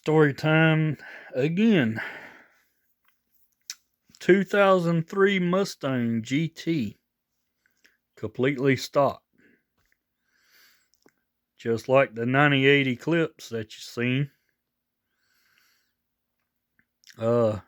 Story time again. 2003 Mustang GT. Completely stock. Just like the 98 Eclipse that you've seen. I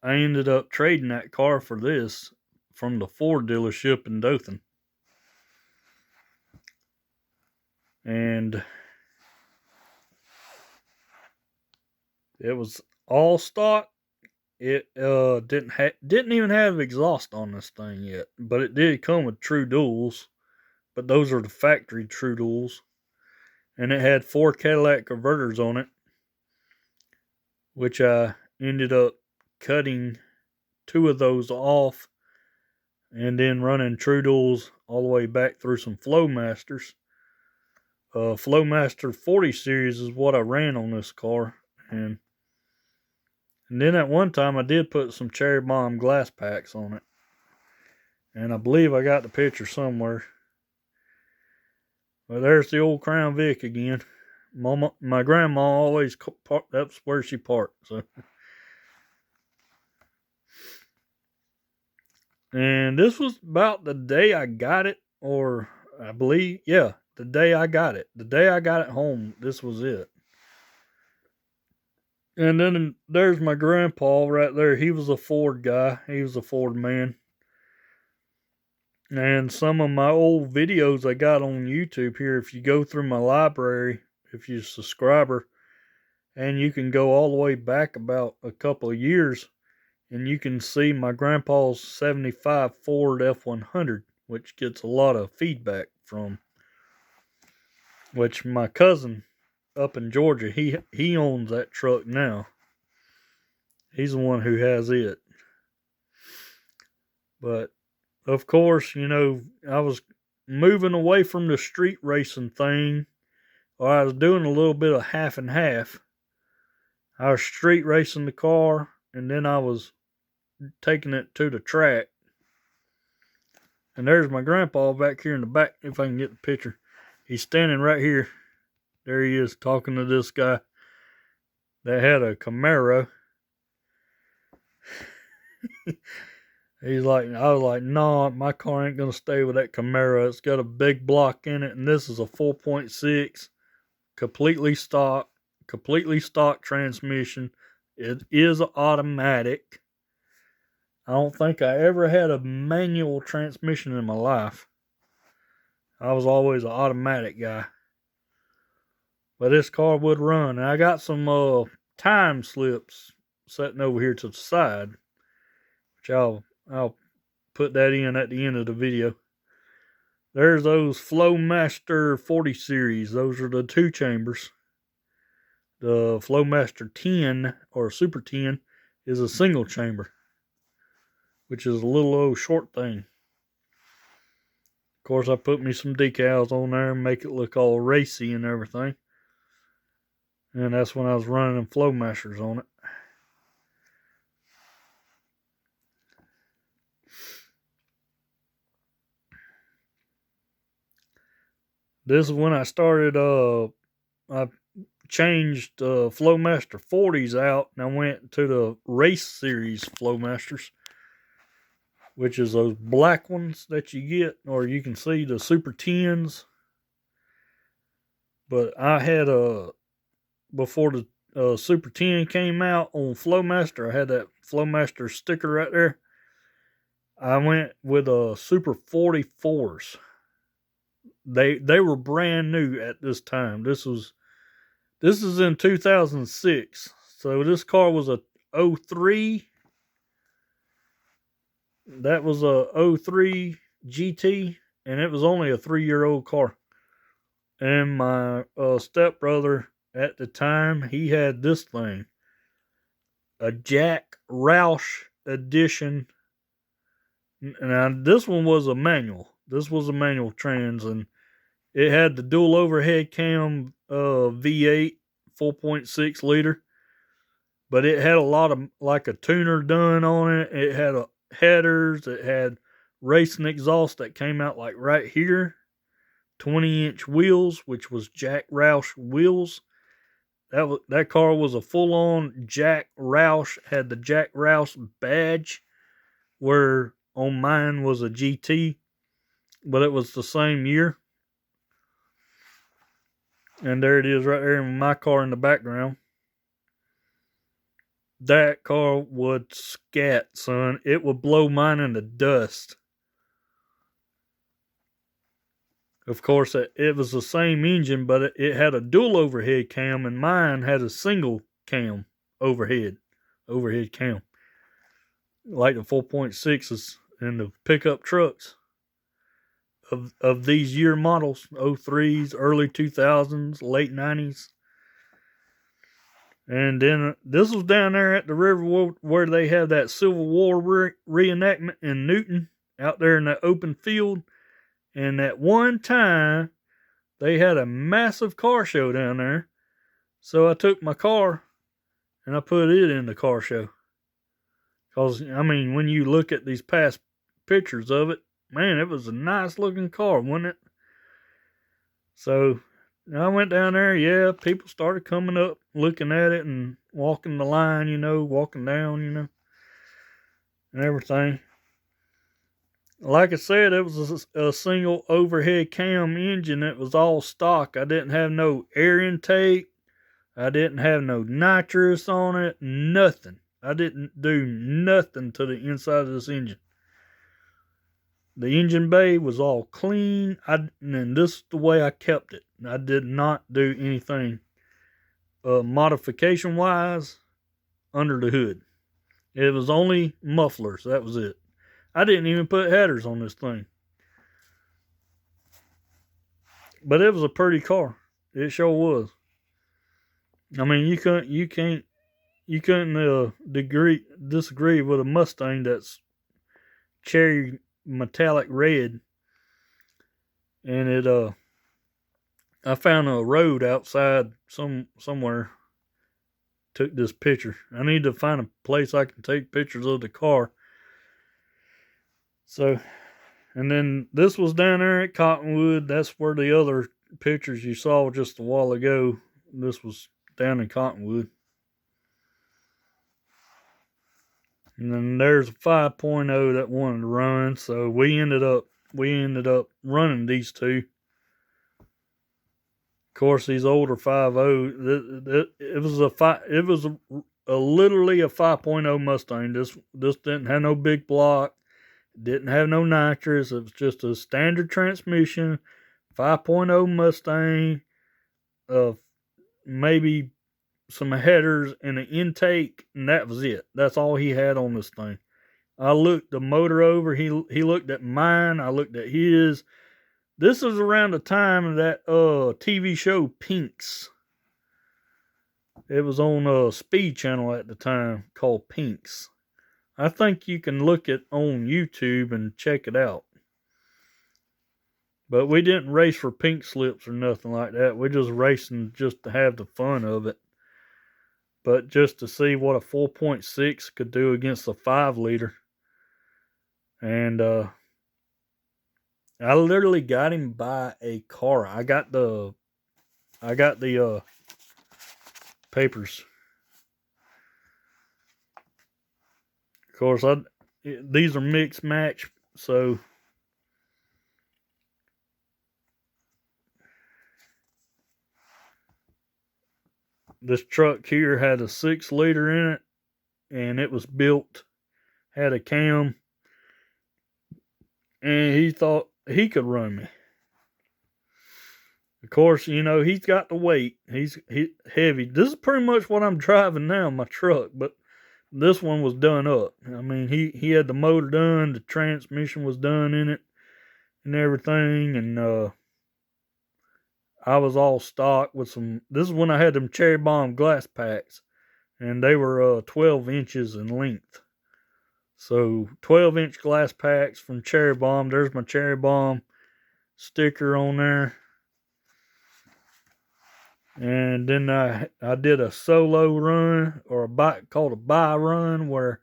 ended up trading that car for this from the Ford dealership in Dothan. And it was all stock. It didn't even have exhaust on this thing yet, but it did come with true duals. But those are the factory true duals, and it had 4 Cadillac converters on it, which I ended up cutting 2 of those off, and then running true duals all the way back through some flowmasters. Flowmaster 40 series is what I ran on this car, and then at one time I did put some cherry bomb glass packs on it. And I believe I got the picture somewhere. Well, there's the old Crown Vic again. My grandma always, that's where she parked. So. And this was about the day I got it, or I believe, yeah, the day I got it. The day I got it home, this was it. And then there's my grandpa right there. He was a Ford guy. He was a Ford man. And some of my old videos I got on YouTube here, if you go through my library, if you're a subscriber, and you can go all the way back about a couple of years, and you can see my grandpa's 75 Ford F100, which gets a lot of feedback from. Which my cousin up in Georgia, he owns that truck now. He's the one who has it. But of course, I was moving away from the street racing thing, or I was doing a little bit of half and half. I was street racing the car, and then I was taking it to the track. And there's my grandpa back here in the back, if I can get the picture. He's standing right here. There he is, talking to this guy that had a Camaro. I was like, no, my car ain't going to stay with that Camaro. It's got a big block in it, and this is a 4.6, completely stock transmission. It is automatic. I don't think I ever had a manual transmission in my life. I was always an automatic guy. But this car would run. And I got some time slips sitting over here to the side, which I'll put that in at the end of the video. There's those Flowmaster 40 series. Those are the 2 chambers. The Flowmaster 10 or Super 10 is a single chamber, which is a little old short thing. Of course, I put me some decals on there and make it look all racy and everything. And that's when I was running Flowmasters on it. This is when I started, I changed Flowmaster 40s out, and I went to the race series Flowmasters, which is those black ones that you get, or you can see the Super 10s. But I had before the Super 10 came out on Flowmaster, I had that Flowmaster sticker right there. I went with a Super 44s. They were brand new at this time. This is in 2006. So this car was a 03. That was a 03 GT, and it was only a 3-year-old car. And my stepbrother at the time, he had this thing, a Jack Roush edition. Now this one was a manual. This was a manual trans, and it had the dual overhead cam V8 4.6 liter, but it had a lot of like a tuner done on it. It had headers. It had racing exhaust that came out like right here, 20-inch wheels, which was Jack Roush wheels. That car was a full-on Jack Roush, had the Jack Roush badge, where on mine was a GT, but it was the same year. And there it is right there in my car in the background. That car would scat, son. It would blow mine into dust. Of course, it was the same engine, but it had a dual overhead cam, and mine had a single cam overhead cam, like the 4.6s and the pickup trucks of these year models, 03s, early 2000s, late 90s. And then this was down there at the river where they have that Civil War reenactment in Newton, out there in that open field. And at one time, they had a massive car show down there. So I took my car and I put it in the car show. Because, I mean, when you look at these past pictures of it, man, it was a nice looking car, wasn't it? So I went down there. Yeah, people started coming up, looking at it and walking the line, walking down, and everything. Like I said, it was a single overhead cam engine. It was all stock. I didn't have no air intake. I didn't have no nitrous on it. Nothing. I didn't do nothing to the inside of this engine. The engine bay was all clean. And this is the way I kept it. I did not do anything modification-wise under the hood. It was only mufflers. That was it. I didn't even put headers on this thing. But it was a pretty car. It sure was. I mean, you couldn't disagree with a Mustang that's cherry metallic red. And I found a road outside somewhere. Took this picture. I need to find a place I can take pictures of the car. So, and then this was down there at Cottonwood. That's where the other pictures you saw just a while ago. This was down in Cottonwood. And then there's a 5.0 that wanted to run. So we ended up running these two. Of course, these older 5.0, it was literally a 5.0 Mustang. This didn't have no big block. Didn't have no nitrous. It was just a standard transmission, 5.0 Mustang, maybe some headers and an intake, and that was it. That's all he had on this thing. I looked the motor over. He looked at mine. I looked at his. This is around the time of that TV show Pinks. It was on a Speed Channel at the time called Pinks. I think you can look it on YouTube and check it out. But we didn't race for pink slips or nothing like that. We're just racing just to have the fun of it. But just to see what a 4.6 could do against a 5-liter. And I literally got him by a car. I got the papers. Of course, these are mixed match, so this truck here had a 6-liter in it, and it was built, had a cam, and he thought he could run me. Of course, he's got the weight. He's heavy. This is pretty much what I'm driving now, my truck, but this one was done up. I mean, he had the motor done, the transmission was done in it, and everything, and I was all stock with some. This is when I had them Cherry Bomb glass packs, and they were 12 inches in length. So 12-inch glass packs from Cherry Bomb. There's my Cherry Bomb sticker on there. And then I did a solo run, or called a buy run, where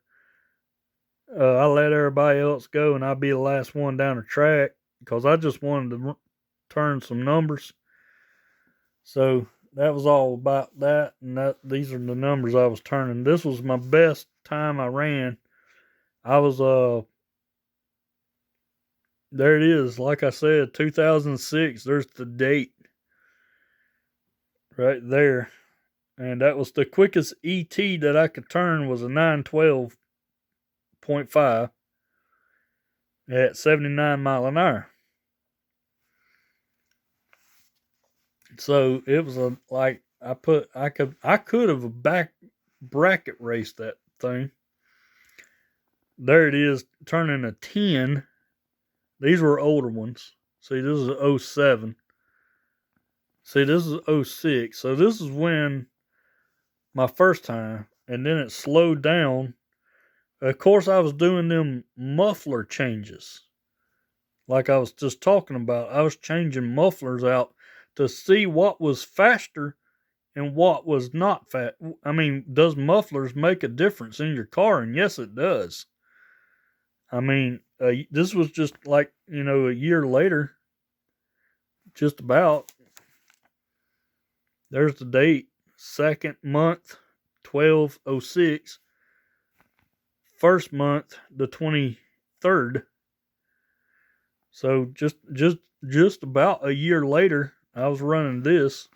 I let everybody else go and I'd be the last one down the track because I just wanted to turn some numbers. So that was all about that, and these are the numbers I was turning. This was my best time I ran. I was there it is. Like I said, 2006. There's the date right there. And that was the quickest ET that I could turn was a 912.5 at 79 mile an hour. So it was I could have back bracket raced that thing. There it is, turning a 10. These were older ones. See, this is 07. See, this is 06. So this is when my first time, and then it slowed down. Of course, I was doing them muffler changes. Like I was just talking about, I was changing mufflers out to see what was faster and what was not fast. I mean, does mufflers make a difference in your car? And yes, it does. I mean, this was just like, a year later, just about. There's the date, 2nd month, 12/06. 1st month, the 23rd. So just about a year later, I was running this,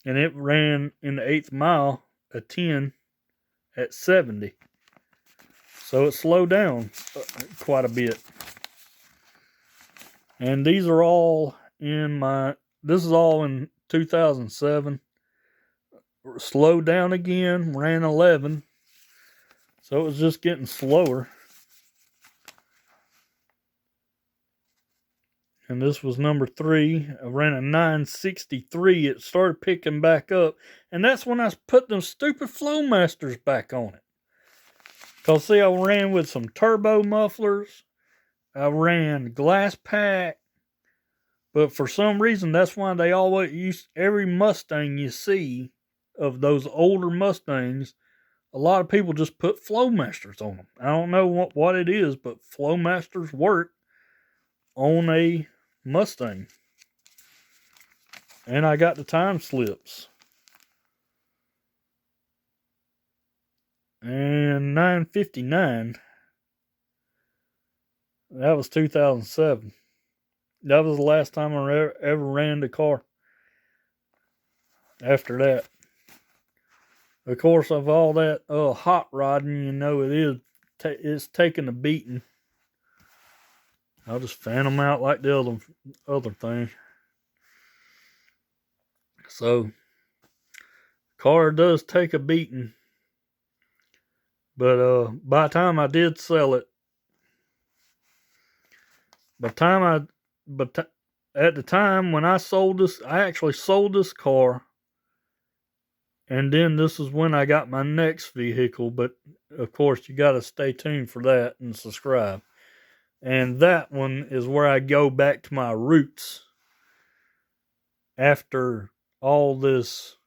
and it ran in the 8th mile a 10 at 70. So it slowed down quite a bit. And these are all this is all in 2007. Slowed down again, ran 11. So it was just getting slower. And this was number 3. I ran a 963. It started picking back up. And that's when I put them stupid Flowmasters back on it. Because, see, I ran with some turbo mufflers. I ran glass pack. But for some reason, that's why they always use every Mustang you see of those older Mustangs. A lot of people just put Flowmasters on them. I don't know what it is, but Flowmasters work on a Mustang. And I got the time slips. And 959. That was 2007. That was the last time I ever ran the car. After that. Of course, of all that hot rodding, it's taking a beating. I'll just fan them out like the other thing. So, car does take a beating. But by the time I did sell it, at the time when I sold this, I actually sold this car. And then this is when I got my next vehicle. But, of course, you got to stay tuned for that and subscribe. And that one is where I go back to my roots. After all this,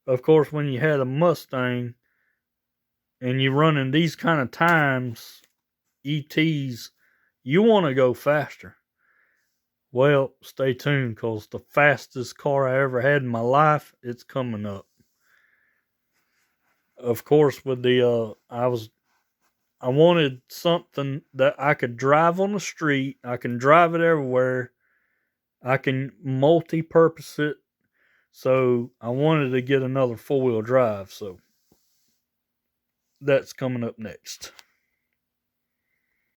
of course, when you had a Mustang and you're running these kind of times, ETs, you want to go faster. Well, stay tuned, because the fastest car I ever had in my life, it's coming up. Of course, with the I wanted something that I could drive on the street. I can drive it everywhere. I can multi-purpose it. So I wanted to get another 4-wheel drive. So that's coming up next.